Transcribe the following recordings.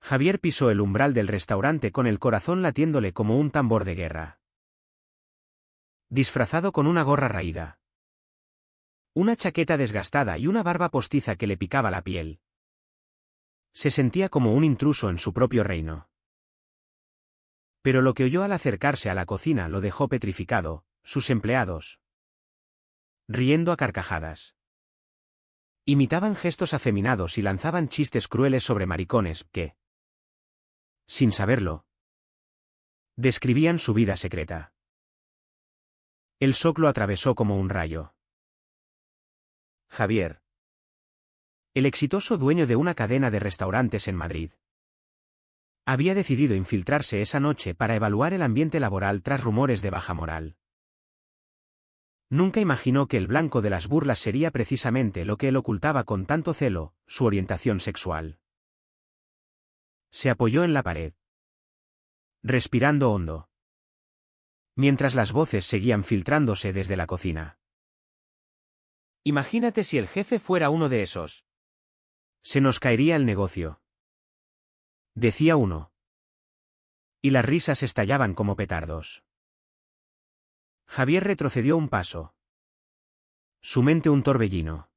Javier pisó el umbral del restaurante con el corazón latiéndole como un tambor de guerra. Disfrazado con una gorra raída, una chaqueta desgastada y una barba postiza que le picaba la piel. Se sentía como un intruso en su propio reino. Pero lo que oyó al acercarse a la cocina lo dejó petrificado, sus empleados, riendo a carcajadas, imitaban gestos afeminados y lanzaban chistes crueles sobre maricones que, sin saberlo, describían su vida secreta. El shock lo atravesó como un rayo. Javier, el exitoso dueño de una cadena de restaurantes en Madrid, había decidido infiltrarse esa noche para evaluar el ambiente laboral tras rumores de baja moral. Nunca imaginó que el blanco de las burlas sería precisamente lo que él ocultaba con tanto celo, su orientación sexual. Se apoyó en la pared, respirando hondo, mientras las voces seguían filtrándose desde la cocina. Imagínate si el jefe fuera uno de esos. Se nos caería el negocio, decía uno. Y las risas estallaban como petardos. Javier retrocedió un paso. Su mente un torbellino.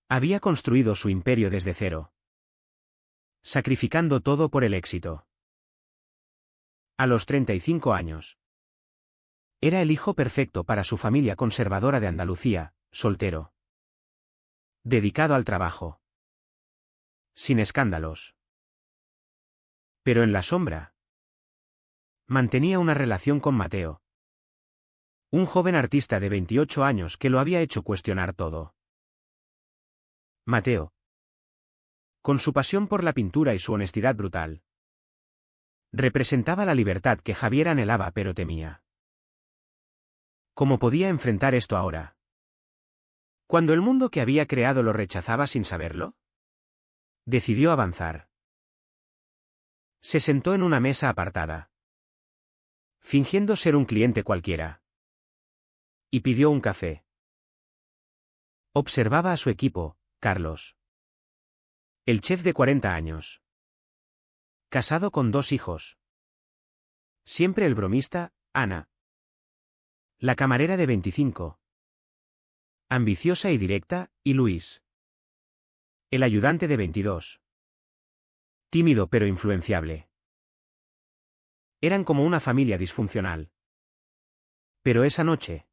Había construido su imperio desde cero, sacrificando todo por el éxito. A los 35 años. Era el hijo perfecto para su familia conservadora de Andalucía, soltero, dedicado al trabajo, sin escándalos. Pero en la sombra, mantenía una relación con Mateo, un joven artista de 28 años que lo había hecho cuestionar todo. Mateo, con su pasión por la pintura y su honestidad brutal, representaba la libertad que Javier anhelaba pero temía. ¿Cómo podía enfrentar esto ahora? Cuando el mundo que había creado lo rechazaba sin saberlo. Decidió avanzar. Se sentó en una mesa apartada, fingiendo ser un cliente cualquiera, y pidió un café. Observaba a su equipo, Carlos, el chef de 40 años, casado con 2 hijos. Siempre el bromista, Ana, la camarera de 25, ambiciosa y directa, y Luis, el ayudante de 22, tímido pero influenciable. Eran como una familia disfuncional. Pero esa noche,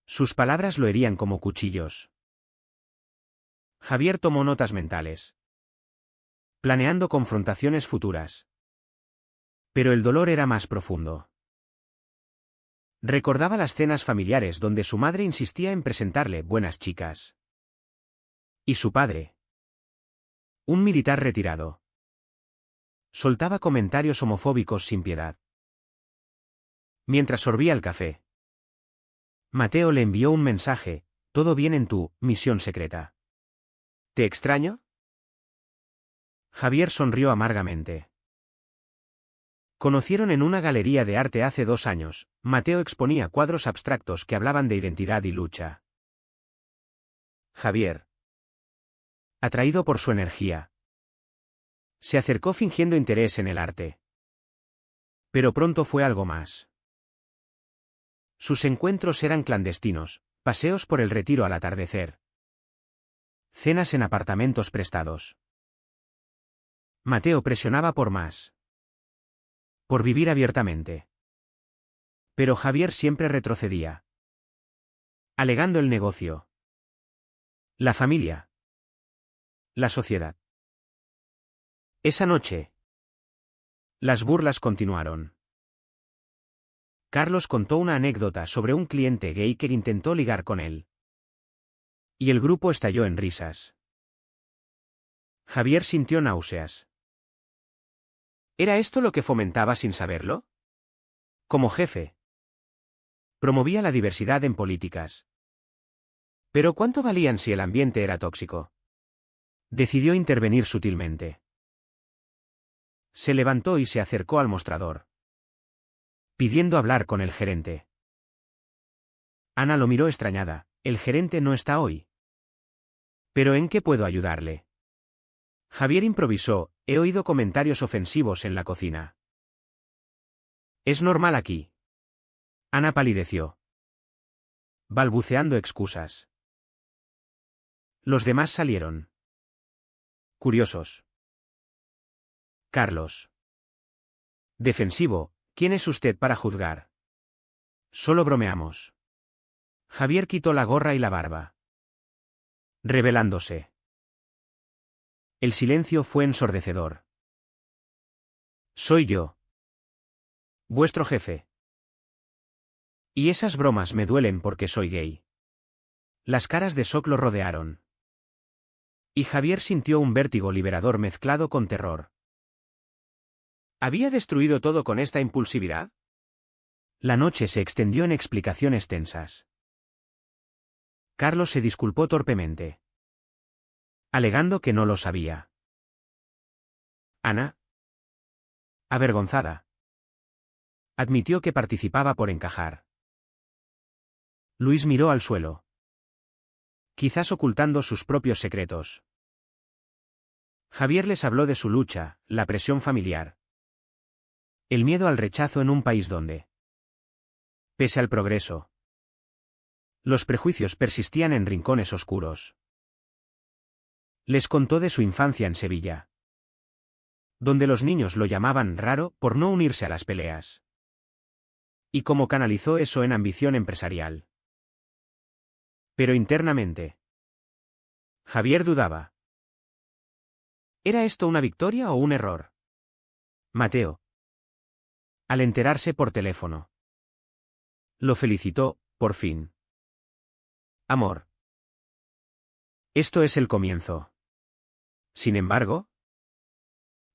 sus palabras lo herían como cuchillos. Javier tomó notas mentales, planeando confrontaciones futuras. Pero el dolor era más profundo. Recordaba las cenas familiares donde su madre insistía en presentarle buenas chicas. Y su padre, un militar retirado, soltaba comentarios homofóbicos sin piedad. Mientras sorbía el café, Mateo le envió un mensaje: «Todo bien en tu misión secreta. ¿Te extraño?» Javier sonrió amargamente. Conocieron en una galería de arte hace 2 años. Mateo exponía cuadros abstractos que hablaban de identidad y lucha. Javier, atraído por su energía, se acercó fingiendo interés en el arte. Pero pronto fue algo más. Sus encuentros eran clandestinos, paseos por el Retiro al atardecer, cenas en apartamentos prestados. Mateo presionaba por más, por vivir abiertamente. Pero Javier siempre retrocedía, alegando el negocio, la familia, la sociedad. Esa noche, las burlas continuaron. Carlos contó una anécdota sobre un cliente gay que intentó ligar con él. Y el grupo estalló en risas. Javier sintió náuseas. ¿Era esto lo que fomentaba sin saberlo? Como jefe, promovía la diversidad en políticas. Pero ¿cuánto valían si el ambiente era tóxico? Decidió intervenir sutilmente. Se levantó y se acercó al mostrador, pidiendo hablar con el gerente. Ana lo miró extrañada. «El gerente no está hoy». «¿Pero en qué puedo ayudarle?». Javier improvisó, he oído comentarios ofensivos en la cocina. Es normal aquí. Ana palideció, balbuceando excusas. Los demás salieron. Curiosos. Carlos. Defensivo, ¿quién es usted para juzgar? Solo bromeamos. Javier quitó la gorra y la barba, revelándose. El silencio fue ensordecedor. Soy yo. Vuestro jefe. Y esas bromas me duelen porque soy gay. Las caras de Sok lo rodearon. Y Javier sintió un vértigo liberador mezclado con terror. ¿Había destruido todo con esta impulsividad? La noche se extendió en explicaciones tensas. Carlos se disculpó torpemente, alegando que no lo sabía. Ana, avergonzada, admitió que participaba por encajar. Luis miró al suelo, quizás ocultando sus propios secretos. Javier les habló de su lucha, la presión familiar, el miedo al rechazo en un país donde, pese al progreso, los prejuicios persistían en rincones oscuros. Les contó de su infancia en Sevilla, donde los niños lo llamaban raro por no unirse a las peleas. Y cómo canalizó eso en ambición empresarial. Pero internamente, Javier dudaba. ¿Era esto una victoria o un error? Mateo, al enterarse por teléfono, lo felicitó, por fin. Amor. Esto es el comienzo. Sin embargo,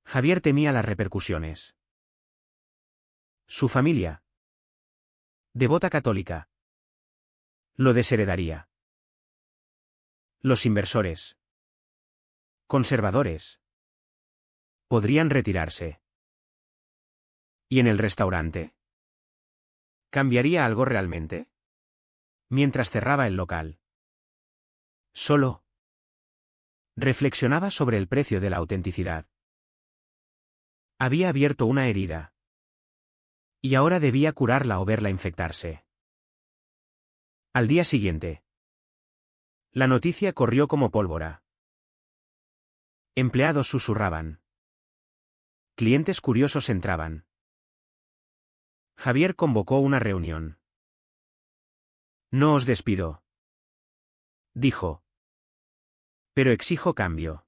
Javier temía las repercusiones. Su familia, devota católica, lo desheredaría. Los inversores, conservadores, podrían retirarse. ¿Y en el restaurante? ¿Cambiaría algo realmente? Mientras cerraba el local, solo reflexionaba sobre el precio de la autenticidad. Había abierto una herida. Y ahora debía curarla o verla infectarse. Al día siguiente, la noticia corrió como pólvora. Empleados susurraban. Clientes curiosos entraban. Javier convocó una reunión. No os despido, dijo. Pero exijo cambio.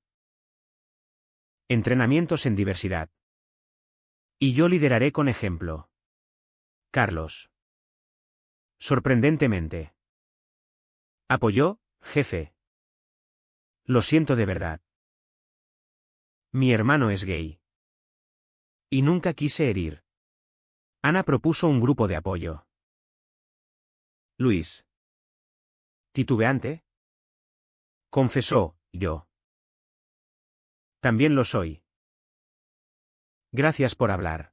Entrenamientos en diversidad. Y yo lideraré con ejemplo. Carlos. Sorprendentemente. Apoyó, jefe. Lo siento de verdad. Mi hermano es gay. Y nunca quise herir. Ana propuso un grupo de apoyo. Luis. Titubeante. Confesó, yo. También lo soy. Gracias por hablar.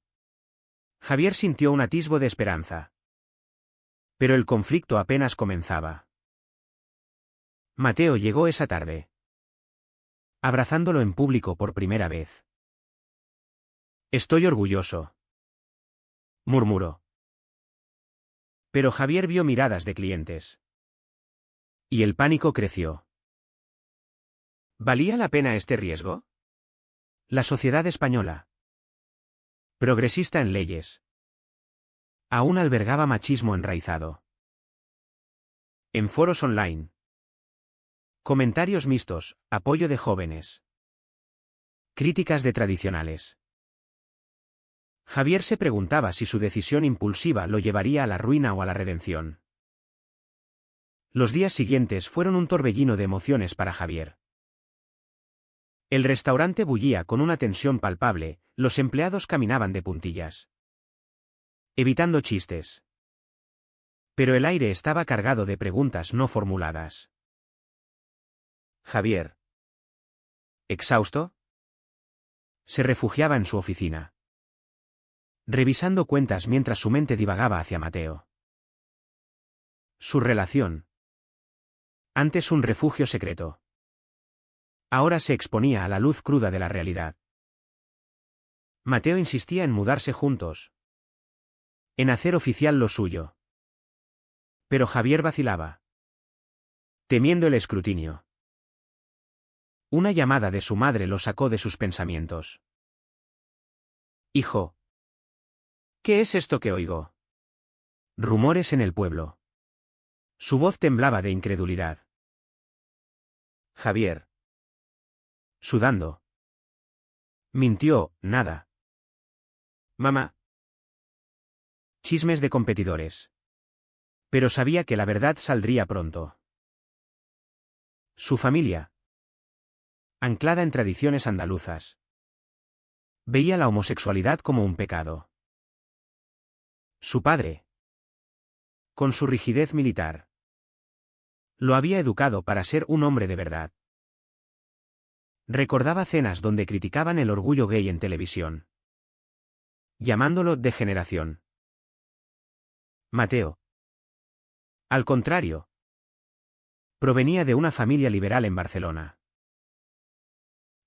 Javier sintió un atisbo de esperanza. Pero el conflicto apenas comenzaba. Mateo llegó esa tarde, abrazándolo en público por primera vez. Estoy orgulloso, murmuró. Pero Javier vio miradas de clientes. Y el pánico creció. ¿Valía la pena este riesgo? La sociedad española, progresista en leyes, aún albergaba machismo enraizado. En foros online, comentarios mixtos, apoyo de jóvenes, críticas de tradicionales. Javier se preguntaba si su decisión impulsiva lo llevaría a la ruina o a la redención. Los días siguientes fueron un torbellino de emociones para Javier. El restaurante bullía con una tensión palpable, los empleados caminaban de puntillas, evitando chistes. Pero el aire estaba cargado de preguntas no formuladas. Javier, exhausto, se refugiaba en su oficina, revisando cuentas mientras su mente divagaba hacia Mateo. Su relación, antes un refugio secreto, Ahora se exponía a la luz cruda de la realidad. Mateo insistía en mudarse juntos, en hacer oficial lo suyo. Pero Javier vacilaba, temiendo el escrutinio. Una llamada de su madre lo sacó de sus pensamientos. Hijo. ¿Qué es esto que oigo? Rumores en el pueblo. Su voz temblaba de incredulidad. Javier. Sudando. Mintió, nada. Mamá. Chismes de competidores. Pero sabía que la verdad saldría pronto. Su familia, anclada en tradiciones andaluzas, veía la homosexualidad como un pecado. Su padre, con su rigidez militar, lo había educado para ser un hombre de verdad. Recordaba cenas donde criticaban el orgullo gay en televisión, llamándolo degeneración. Mateo, al contrario, provenía de una familia liberal en Barcelona.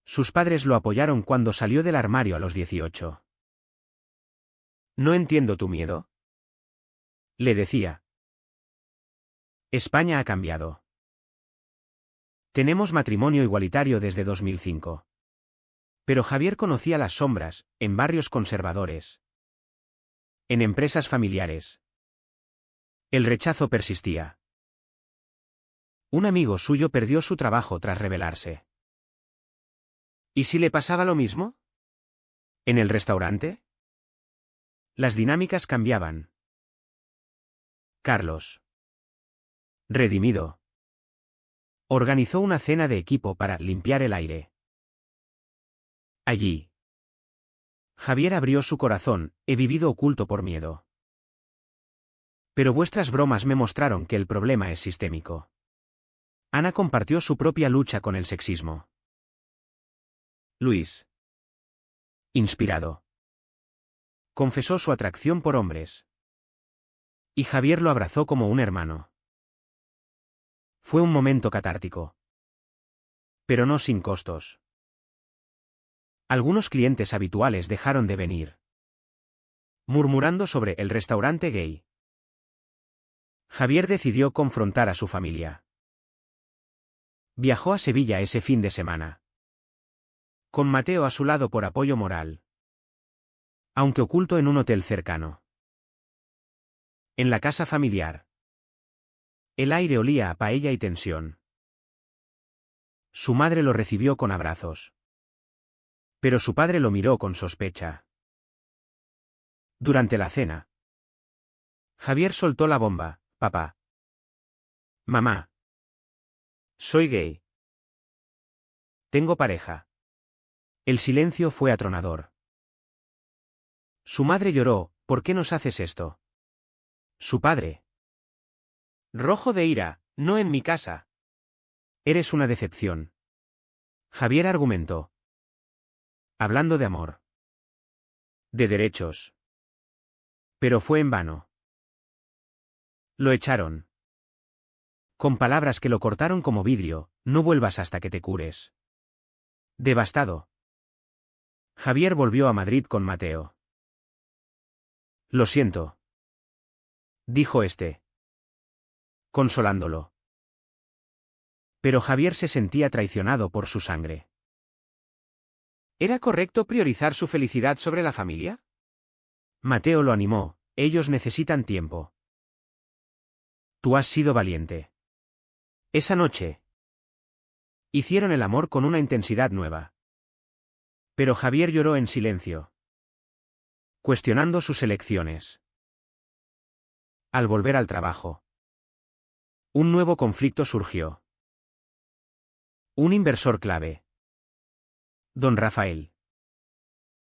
Sus padres lo apoyaron cuando salió del armario a los 18. No entiendo tu miedo, le decía. España ha cambiado. Tenemos matrimonio igualitario desde 2005. Pero Javier conocía las sombras, en barrios conservadores, en empresas familiares. El rechazo persistía. Un amigo suyo perdió su trabajo tras rebelarse. ¿Y si le pasaba lo mismo? ¿En el restaurante? Las dinámicas cambiaban. Carlos, redimido, organizó una cena de equipo para limpiar el aire. Allí, Javier abrió su corazón. He vivido oculto por miedo. Pero vuestras bromas me mostraron que el problema es sistémico. Ana compartió su propia lucha con el sexismo. Luis, inspirado, confesó su atracción por hombres. Y Javier lo abrazó como un hermano. Fue un momento catártico. Pero no sin costos. Algunos clientes habituales dejaron de venir, murmurando sobre el restaurante gay. Javier decidió confrontar a su familia. Viajó a Sevilla ese fin de semana, con Mateo a su lado por apoyo moral, aunque oculto en un hotel cercano. En la casa familiar, el aire olía a paella y tensión. Su madre lo recibió con abrazos. Pero su padre lo miró con sospecha. Durante la cena, Javier soltó la bomba. Papá. Mamá. Soy gay. Tengo pareja. El silencio fue atronador. Su madre lloró. ¿Por qué nos haces esto? Su padre, rojo de ira. No en mi casa. Eres una decepción. Javier argumentó. Hablando de amor. De derechos. Pero fue en vano. Lo echaron. Con palabras que lo cortaron como vidrio. No vuelvas hasta que te cures. Devastado, Javier volvió a Madrid con Mateo. Lo siento, dijo este, consolándolo. Pero Javier se sentía traicionado por su sangre. ¿Era correcto priorizar su felicidad sobre la familia? Mateo lo animó. Ellos necesitan tiempo. Tú has sido valiente. Esa noche, hicieron el amor con una intensidad nueva. Pero Javier lloró en silencio, cuestionando sus elecciones. Al volver al trabajo, un nuevo conflicto surgió. Un inversor clave. Don Rafael.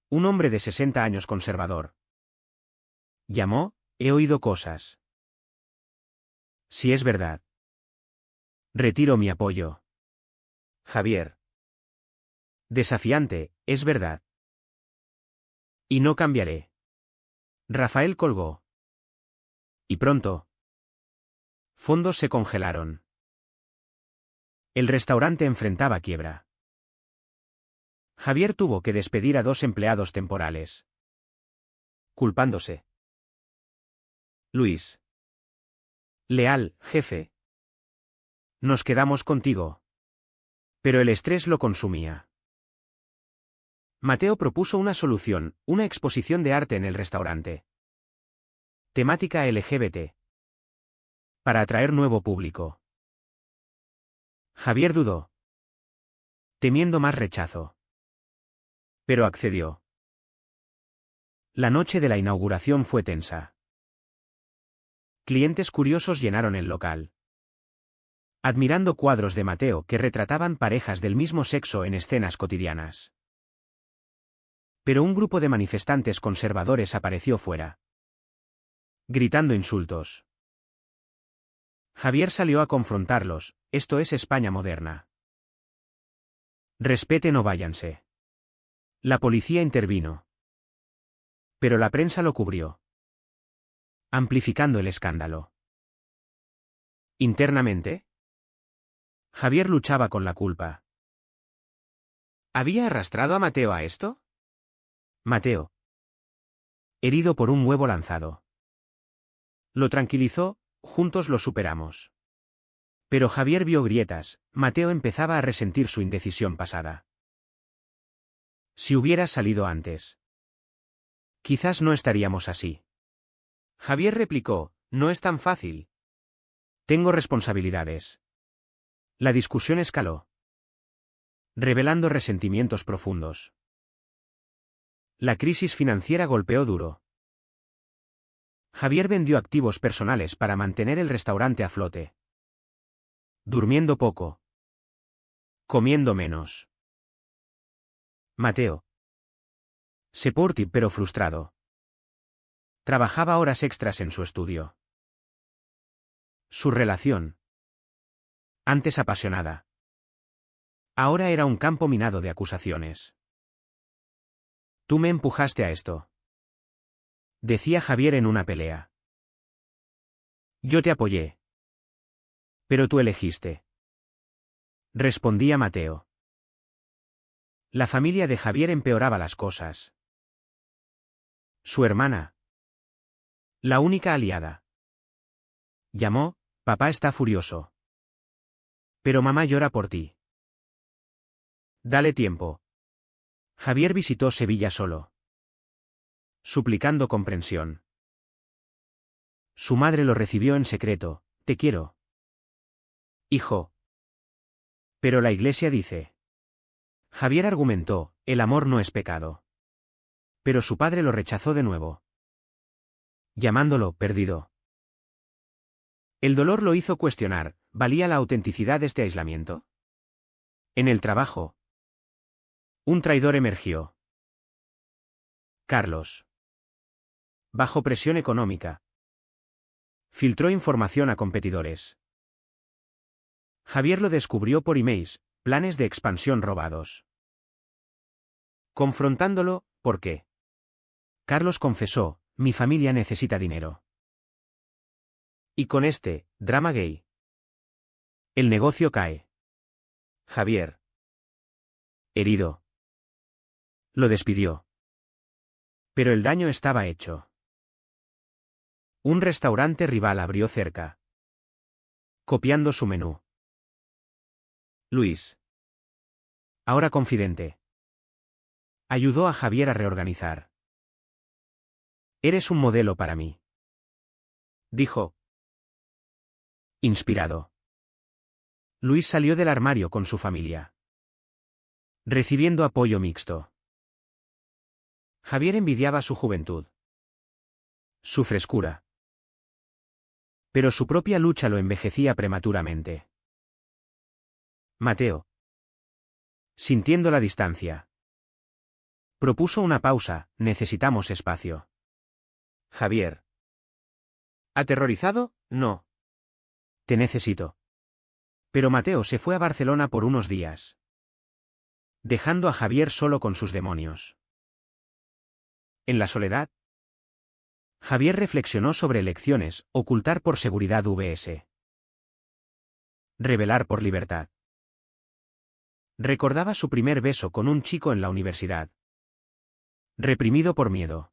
Un hombre de 60 años conservador. Llamó. He oído cosas. Si es verdad, retiro mi apoyo. Javier. Desafiante, es verdad. Y no cambiaré. Rafael colgó. Y pronto, fondos se congelaron. El restaurante enfrentaba quiebra. Javier tuvo que despedir a 2 empleados temporales. Culpándose. Luis. Leal, jefe. Nos quedamos contigo. Pero el estrés lo consumía. Mateo propuso una solución, una exposición de arte en el restaurante. Temática LGBT. Para atraer nuevo público. Javier dudó, temiendo más rechazo. Pero accedió. La noche de la inauguración fue tensa. Clientes curiosos llenaron el local, admirando cuadros de Mateo que retrataban parejas del mismo sexo en escenas cotidianas. Pero un grupo de manifestantes conservadores apareció fuera, gritando insultos. Javier salió a confrontarlos: esto es España moderna. Respeten o váyanse. La policía intervino. Pero la prensa lo cubrió, amplificando el escándalo. Internamente, Javier luchaba con la culpa. ¿Había arrastrado a Mateo a esto? Mateo, herido por un huevo lanzado, lo tranquilizó: juntos lo superamos. Pero Javier vio grietas. Mateo empezaba a resentir su indecisión pasada. Si hubieras salido antes, quizás no estaríamos así. Javier replicó: no es tan fácil. Tengo responsabilidades. La discusión escaló, revelando resentimientos profundos. La crisis financiera golpeó duro. Javier vendió activos personales para mantener el restaurante a flote. Durmiendo poco. Comiendo menos. Mateo, supportive pero frustrado, trabajaba horas extras en su estudio. Su relación, antes apasionada, ahora era un campo minado de acusaciones. Tú me empujaste a esto, decía Javier en una pelea. Yo te apoyé. Pero tú elegiste, respondía Mateo. La familia de Javier empeoraba las cosas. Su hermana, la única aliada, llamó: papá está furioso. Pero mamá llora por ti. Dale tiempo. Javier visitó Sevilla solo, suplicando comprensión. Su madre lo recibió en secreto: te quiero, hijo. Pero la Iglesia dice. Javier argumentó: el amor no es pecado. Pero su padre lo rechazó de nuevo, llamándolo perdido. El dolor lo hizo cuestionar: ¿valía la autenticidad de este aislamiento? En el trabajo, un traidor emergió. Carlos. Bajo presión económica, filtró información a competidores. Javier lo descubrió por emails: planes de expansión robados. Confrontándolo: ¿por qué? Carlos confesó: mi familia necesita dinero. Y con este drama gay, el negocio cae. Javier, herido, lo despidió. Pero el daño estaba hecho. Un restaurante rival abrió cerca, copiando su menú. Luis, ahora confidente, ayudó a Javier a reorganizar. Eres un modelo para mí, dijo, inspirado. Luis salió del armario con su familia, recibiendo apoyo mixto. Javier envidiaba su juventud, su frescura. Pero su propia lucha lo envejecía prematuramente. Mateo, sintiendo la distancia, propuso una pausa: necesitamos espacio. Javier, aterrorizado: no. Te necesito. Pero Mateo se fue a Barcelona por unos días, dejando a Javier solo con sus demonios. En la soledad, Javier reflexionó sobre elecciones: ocultar por seguridad vs. revelar por libertad. Recordaba su primer beso con un chico en la universidad. Reprimido por miedo.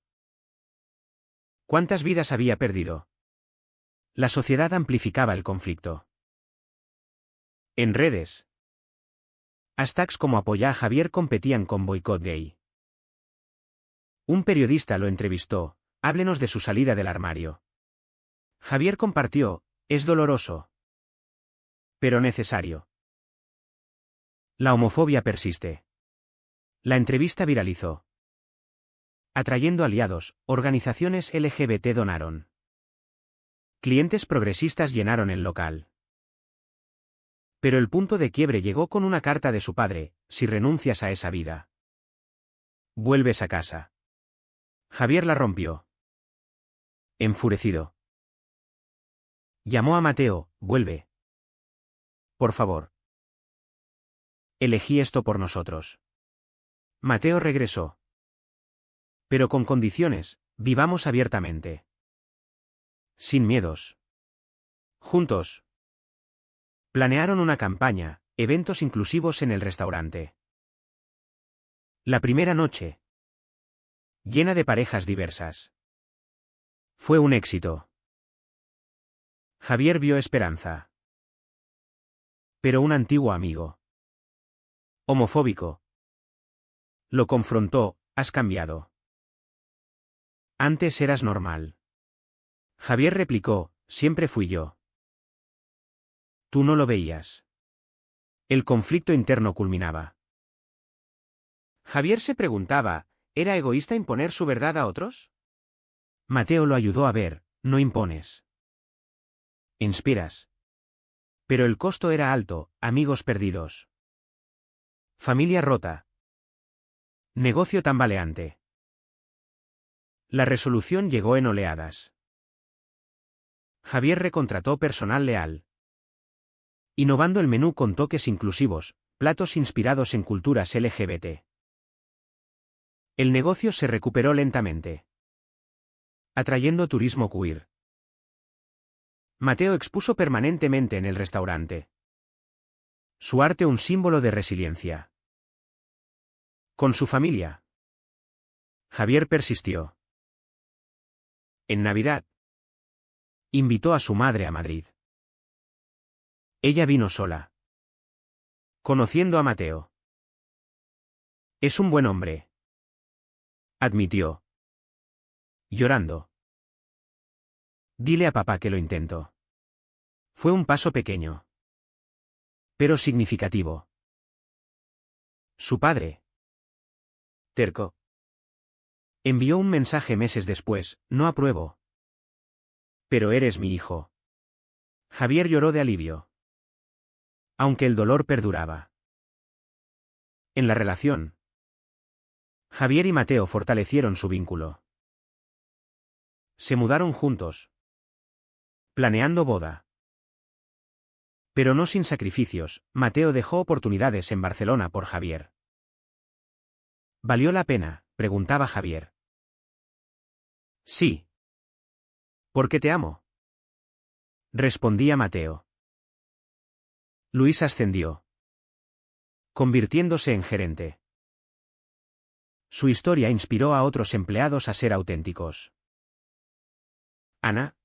¿Cuántas vidas había perdido? La sociedad amplificaba el conflicto. En redes. Hashtags como Apoya a Javier competían con Boicot Gay. Un periodista lo entrevistó: háblenos de su salida del armario. Javier compartió: es doloroso, pero necesario. La homofobia persiste. La entrevista viralizó. Atrayendo aliados, organizaciones LGBT donaron. Clientes progresistas llenaron el local. Pero el punto de quiebre llegó con una carta de su padre: si renuncias a esa vida, vuelves a casa. Javier la rompió. Enfurecido. Llamó a Mateo: vuelve. Por favor. Elegí esto por nosotros. Mateo regresó. Pero con condiciones: vivamos abiertamente. Sin miedos. Juntos. Planearon una campaña: eventos inclusivos en el restaurante. La primera noche, llena de parejas diversas, fue un éxito. Javier vio esperanza. Pero un antiguo amigo, homofóbico, lo confrontó: has cambiado. Antes eras normal. Javier replicó: siempre fui yo. Tú no lo veías. El conflicto interno culminaba. Javier se preguntaba: ¿era egoísta imponer su verdad a otros? Mateo lo ayudó a ver: no impones. Inspiras. Pero el costo era alto: amigos perdidos. Familia rota. Negocio tambaleante. La resolución llegó en oleadas. Javier recontrató personal leal. Innovando el menú con toques inclusivos, platos inspirados en culturas LGBT. El negocio se recuperó lentamente, atrayendo turismo queer. Mateo expuso permanentemente en el restaurante. Su arte un símbolo de resiliencia. Con su familia. Javier persistió. En Navidad, invitó a su madre a Madrid. Ella vino sola. Conociendo a Mateo. Es un buen hombre, admitió, llorando. Dile a papá que lo intento. Fue un paso pequeño, pero significativo. Su padre, terco, envió un mensaje meses después: no apruebo. Pero eres mi hijo. Javier lloró de alivio. Aunque el dolor perduraba. En la relación, Javier y Mateo fortalecieron su vínculo. Se mudaron juntos, planeando boda. Pero no sin sacrificios. Mateo dejó oportunidades en Barcelona por Javier. ¿Valió la pena?, preguntaba Javier. Sí. Porque te amo, respondía Mateo. Luis ascendió, convirtiéndose en gerente. Su historia inspiró a otros empleados a ser auténticos. Ana,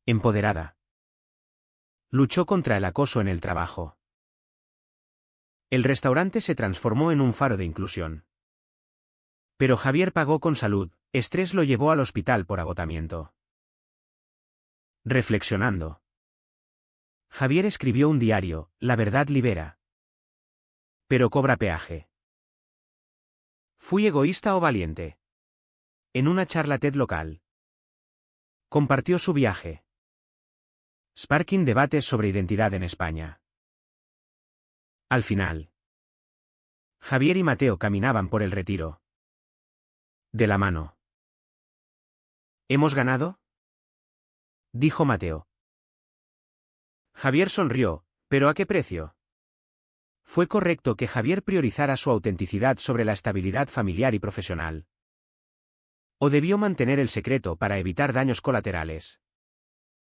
empoderada, luchó contra el acoso en el trabajo. El restaurante se transformó en un faro de inclusión. Pero Javier pagó con salud: estrés lo llevó al hospital por agotamiento. Reflexionando, Javier escribió un diario: la verdad libera, pero cobra peaje. ¿Fui egoísta o valiente? En una charla TED local, compartió su viaje. Sparking debates sobre identidad en España. Al final, Javier y Mateo caminaban por el Retiro, de la mano. ¿Hemos ganado?, dijo Mateo. Javier sonrió: ¿pero a qué precio? ¿Fue correcto que Javier priorizara su autenticidad sobre la estabilidad familiar y profesional? ¿O debió mantener el secreto para evitar daños colaterales?